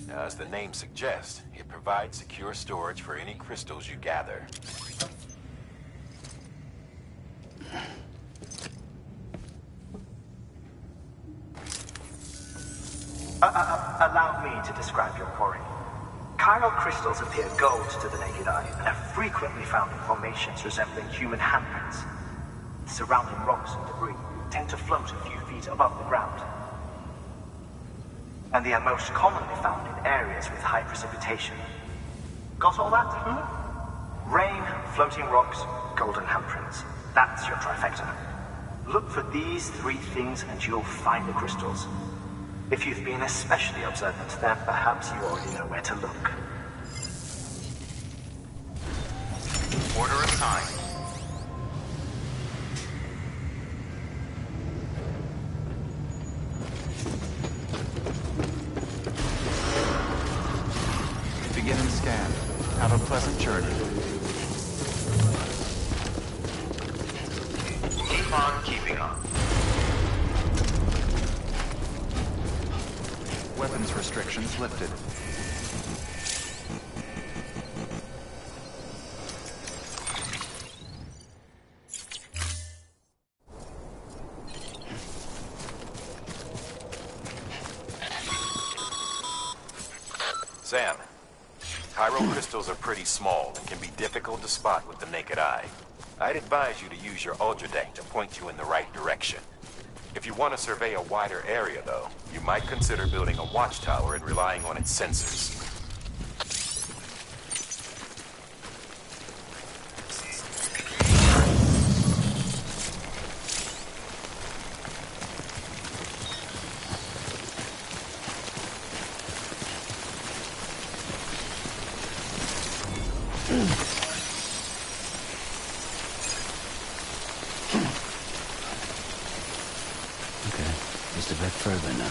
Now, as the name suggests, it provides secure storage for any crystals you gather. Allow me to describe your quarry. Chiral crystals appear gold to the naked eye and are frequently found in formations resembling human handprints. Surrounding rocks and debris tend to float a few feet above the ground. And they are most commonly found in areas with high precipitation. Got all that? Rain, floating rocks, golden handprints. That's your trifecta. Look for these three things and you'll find the crystals. If you've been especially observant, then perhaps you already know where to look. Order assigned. Beginning scan. Have a pleasant journey. Keep on keeping on. Weapons restrictions lifted. Sam, chiral crystals are pretty small and can be difficult to spot with the naked eye. I'd advise you to use your Ultra Deck to point you in the right direction. If you want to survey a wider area, though, you might consider building a watchtower and relying on its sensors. Just a bit further now.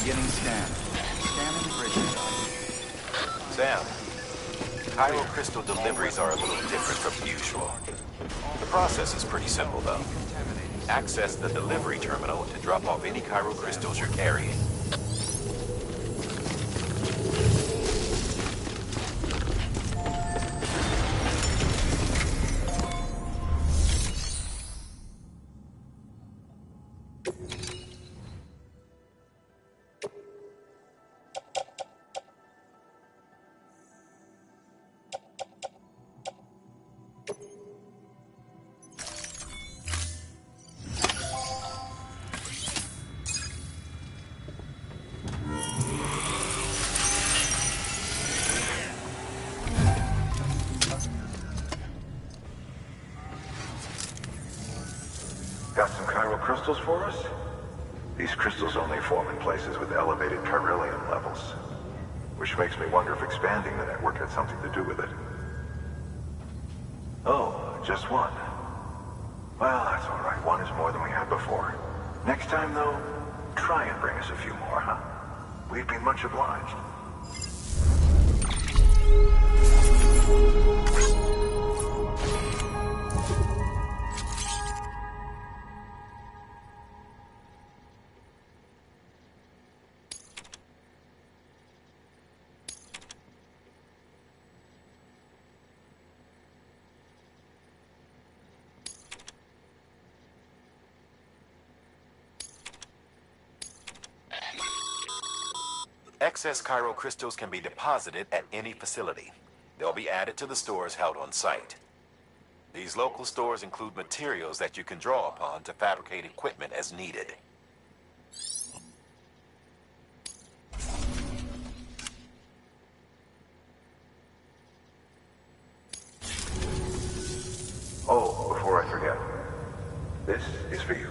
Beginning scan. Scanning bridges ID. Sam, Chiral crystal deliveries are a little different from usual. The process is pretty simple, though. Access the delivery terminal to drop off any chiral crystals you're carrying. Got some chiral crystals for us? These crystals only form in places with elevated chiralium levels. Which makes me wonder if expanding the network had something to do with it. Oh, just one. Well, that's all right. One is more than we had before. Next time, though, try and bring us a few more, huh? We'd be much obliged. Excess chiral crystals can be deposited at any facility. They'll be added to the stores held on site. These local stores include materials that you can draw upon to fabricate equipment as needed. Oh, before I forget, this is for you.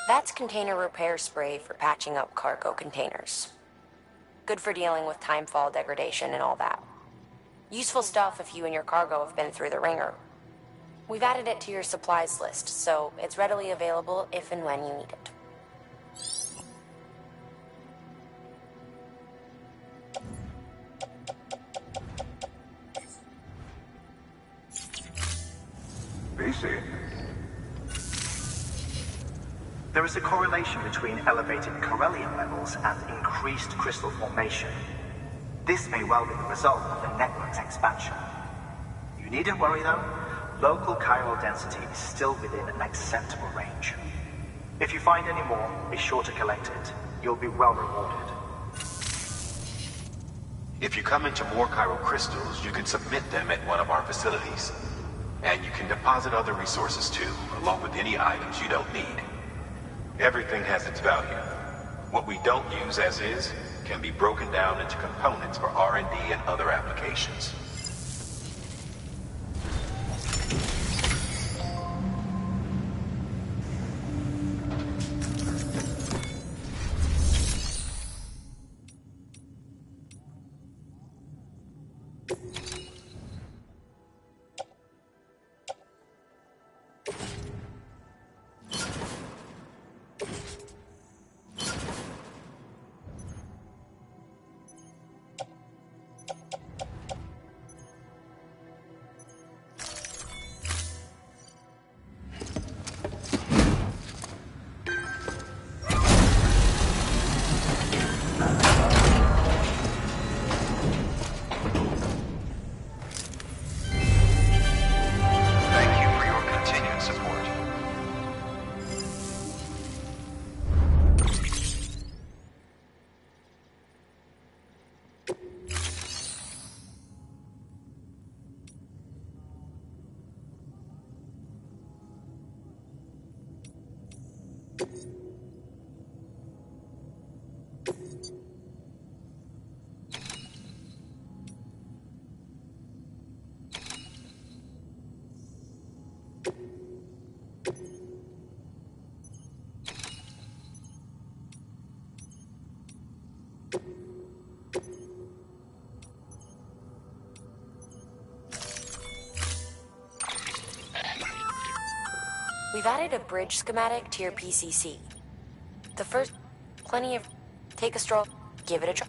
That's container repair spray for patching up cargo containers. Good for dealing with timefall degradation and all that. Useful stuff if you and your cargo have been through the ringer. We've added it to your supplies list, so it's readily available if and when you need it. BC. There is a correlation between elevated chiralium levels and increased crystal formation. This may well be the result of the network's expansion. You needn't worry though, local chiral density is still within an acceptable range. If you find any more, be sure to collect it. You'll be well rewarded. If you come into more chiral crystals, you can submit them at one of our facilities. And you can deposit other resources too, along with any items you don't need. Everything has its value. What we don't use as is can be broken down into components for R&D and other applications. We've added a bridge schematic to your PCC. The first... plenty of... Take a stroll. Give it a try.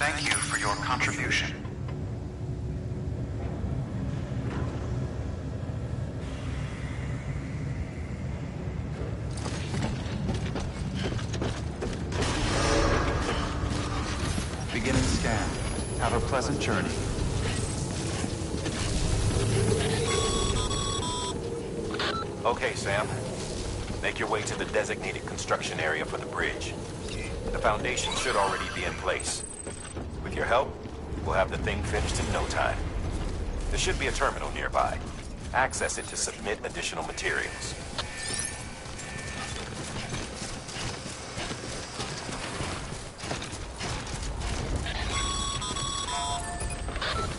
Thank you for your contribution. Beginning scan. Have a pleasant journey. Okay, Sam. Make your way to the designated construction area for the bridge. The foundation should already be in place. With your help, we'll have the thing finished in no time. There should be a terminal nearby. Access it to submit additional materials.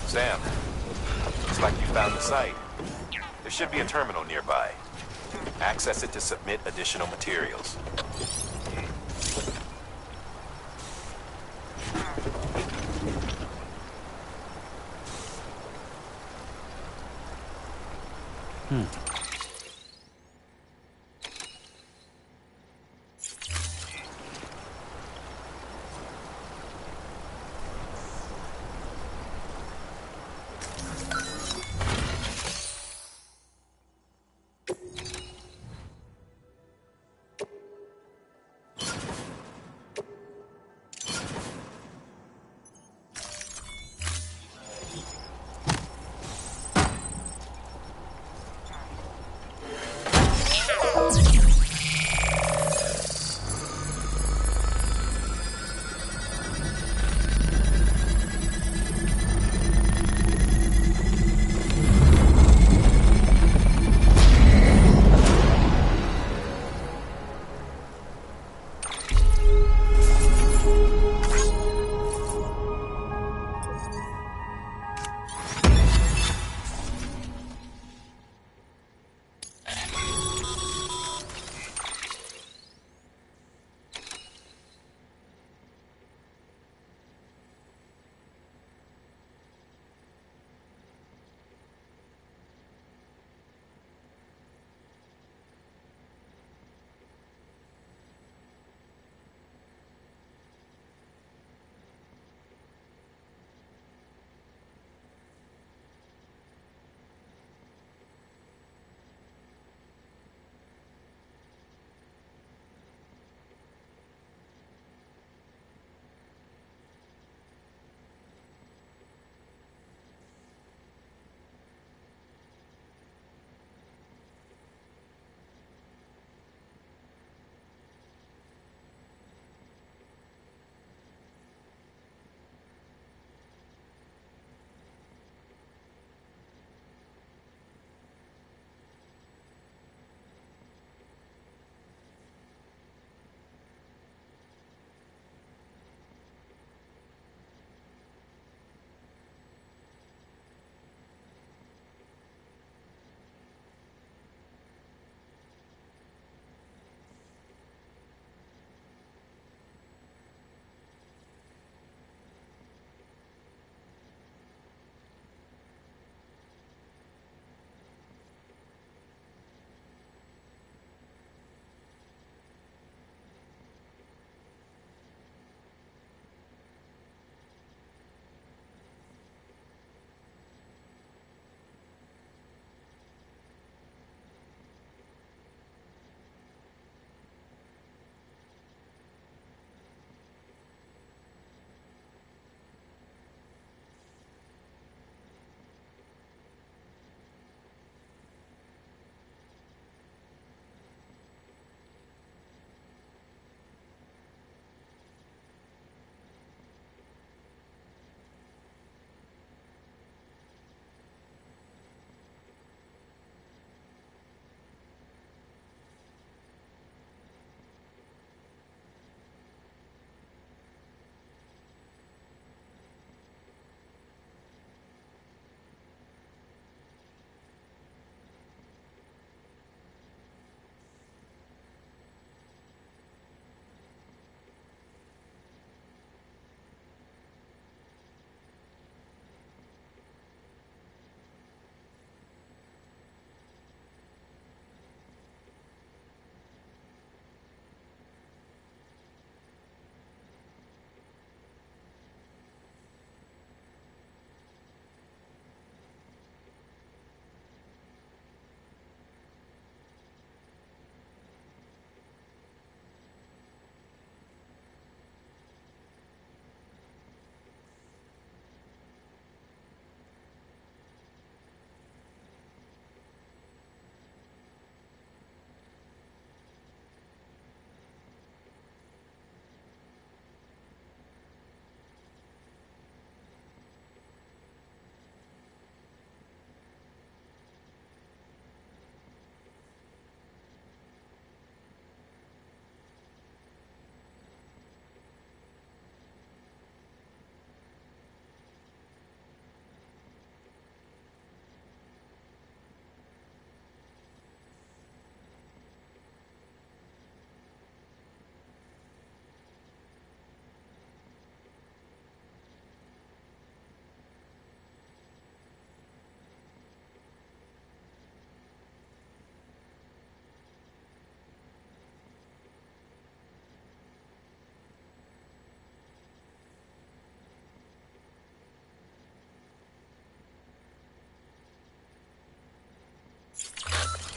Sam, looks like you found the site. There should be a terminal nearby. Access it to submit additional materials.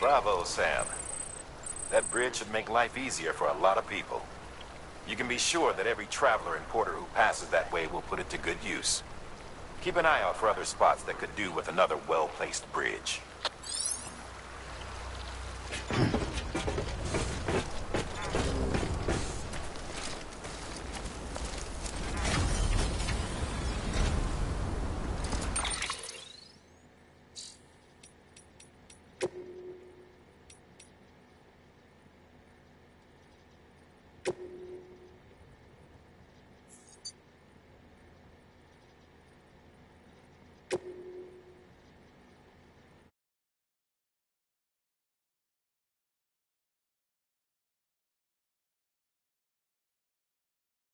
Bravo, Sam. That bridge should make life easier for a lot of people. You can be sure that every traveler and porter who passes that way will put it to good use. Keep an eye out for other spots that could do with another well-placed bridge.